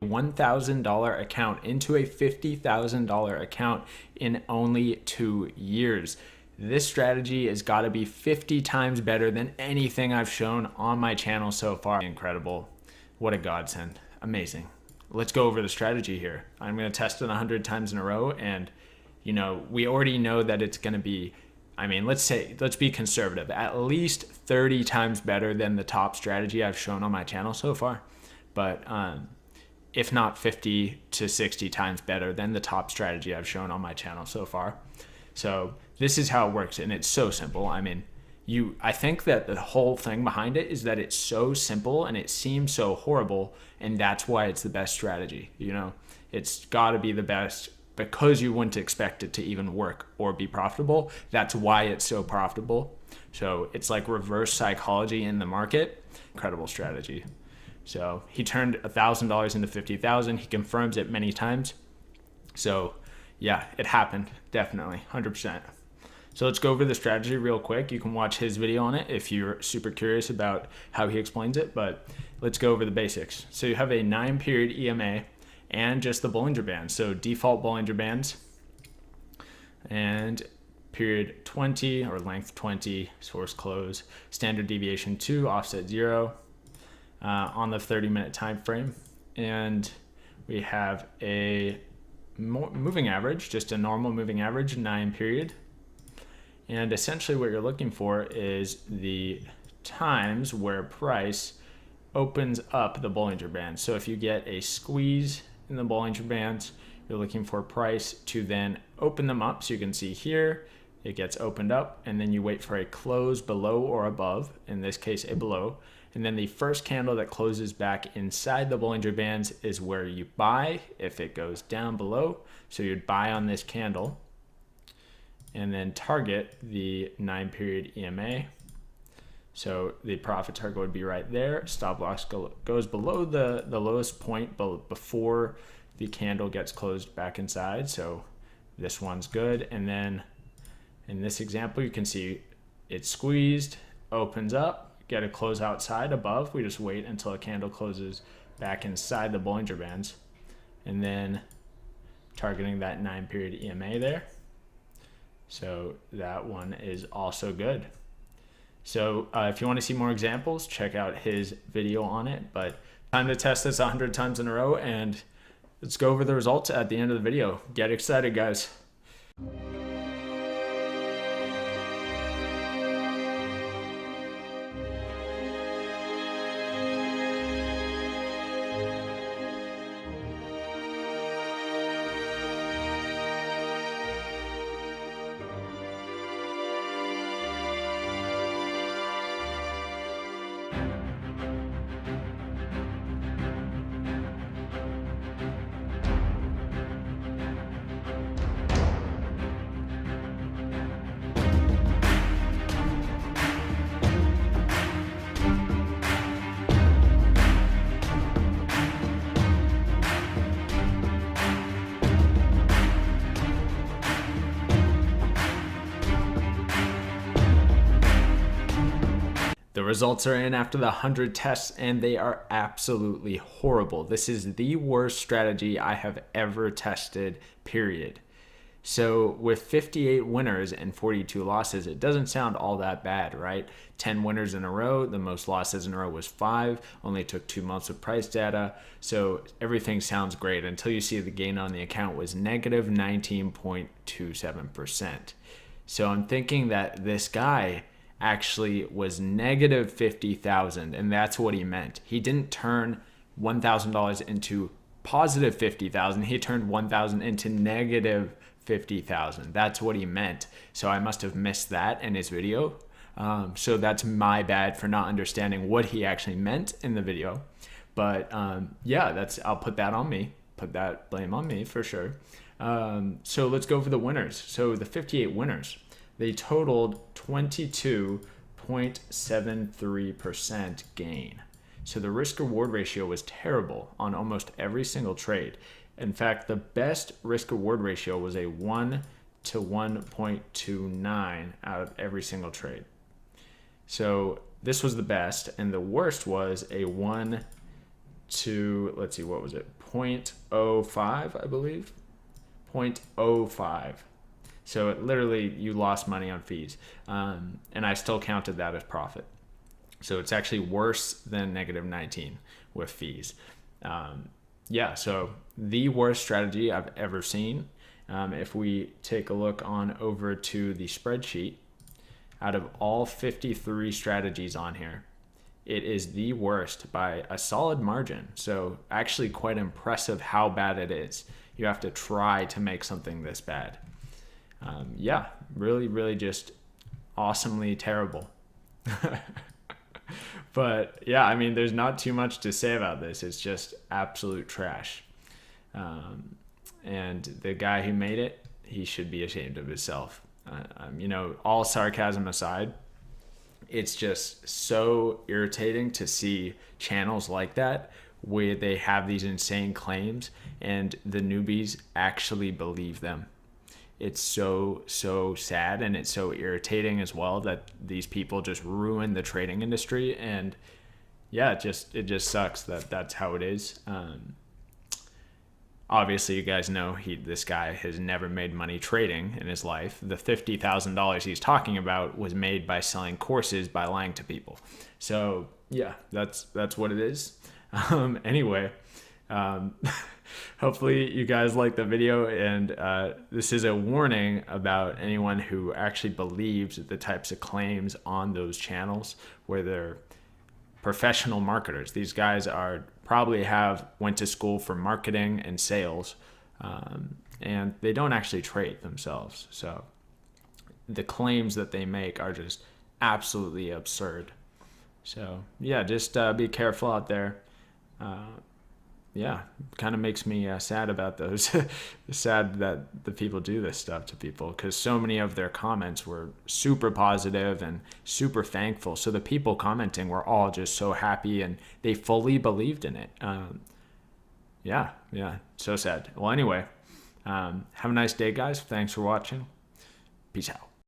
$1,000 account into a $50,000 account in only 2 years. This strategy has got to be 50 times better than anything I've shown on my channel so far. Incredible. What a godsend. Amazing. Let's go over the strategy here. I'm going to test it 100 times in a row, and we already know that it's going to be, let's be conservative, at least 30 times better than the top strategy I've shown on my channel so far. But if not 50 to 60 times better than the top strategy I've shown on my channel so far. So this is how it works, and it's so simple. I think that the whole thing behind it is that it's so simple and it seems so horrible, and that's why it's the best strategy. It's got to be the best because you wouldn't expect it to even work or be profitable. That's why it's so profitable. So it's like reverse psychology in the market. Incredible strategy. So he turned $1,000 into $50,000. He confirms it many times. So yeah, it happened. Definitely, 100%. So let's go over the strategy real quick. You can watch his video on it if you're super curious about how he explains it, but let's go over the basics. So you have a 9-period EMA and just the Bollinger Bands. So default Bollinger Bands and period 20 or length 20, source close, standard deviation 2, offset 0 on the 30-minute time frame. And we have a moving average, just a normal moving average, 9-period. And essentially what you're looking for is the times where price opens up the Bollinger Bands. So if you get a squeeze in the Bollinger Bands, you're looking for price to then open them up. So you can see here, it gets opened up, and then you wait for a close below or above, in this case, a below. And then the first candle that closes back inside the Bollinger Bands is where you buy if it goes down below. So you'd buy on this candle and then target the 9-period EMA. So the profit target would be right there. Stop loss goes below the lowest point before the candle gets closed back inside. So this one's good. And then in this example, you can see it's squeezed, opens up, get a close outside above. We just wait until a candle closes back inside the Bollinger Bands, and then targeting that 9-period EMA there. So that one is also good. So if you want to see more examples, check out his video on it. But time to test this 100 times in a row, and let's go over the results at the end of the video. Get excited, guys. The results are in after the 100 tests, and they are absolutely horrible. This is the worst strategy I have ever tested, period. So with 58 winners and 42 losses, it doesn't sound all that bad, right? 10 winners in a row, the most losses in a row was 5, only took 2 months of price data. So everything sounds great until you see the gain on the account was negative 19.27%. So I'm thinking that this guy actually was negative 50,000, and that's what he meant. He didn't turn $1,000 into positive 50,000. He turned 1,000 into negative 50,000. That's what he meant. So I must have missed that in his video. So that's my bad for not understanding what he actually meant in the video. But yeah, I'll put that on me. Put that blame on me for sure. So let's go over the winners. So the 58 winners, they totaled 22.73% gain. So the risk reward ratio was terrible on almost every single trade. In fact, the best risk reward ratio was a 1 to 1.29 out of every single trade. So this was the best, and the worst was a 1 to, let's see, what was it? 0.05, I believe. 0.05. So it literally, you lost money on fees. And I still counted that as profit. So it's actually worse than negative 19 with fees. Yeah, so the worst strategy I've ever seen. If we take a look on over to the spreadsheet, out of all 53 strategies on here, it is the worst by a solid margin. So actually quite impressive how bad it is. You have to try to make something this bad. Yeah, really, really just awesomely terrible. But yeah, I mean, there's not too much to say about this. It's just absolute trash. And the guy who made it, he should be ashamed of himself. You know, all sarcasm aside, it's just so irritating to see channels like that where they have these insane claims and the newbies actually believe them. It's so sad, and it's so irritating as well that these people just ruin the trading industry. And yeah, it just sucks that that's how it is. Obviously, you guys know this guy has never made money trading in his life. The $50,000 he's talking about was made by selling courses by lying to people. So yeah, that's what it is. Anyway, hopefully you guys like the video, and this is a warning about anyone who actually believes the types of claims on those channels where they're professional marketers. These guys probably went to school for marketing and sales, and they don't actually trade themselves. So the claims that they make are just absolutely absurd. So yeah, just be careful out there. Yeah, kind of makes me sad about those. Sad that the people do this stuff to people, because so many of their comments were super positive and super thankful. So the people commenting were all just so happy and they fully believed in it. Yeah, so sad. Well, anyway, have a nice day, guys. Thanks for watching. Peace out.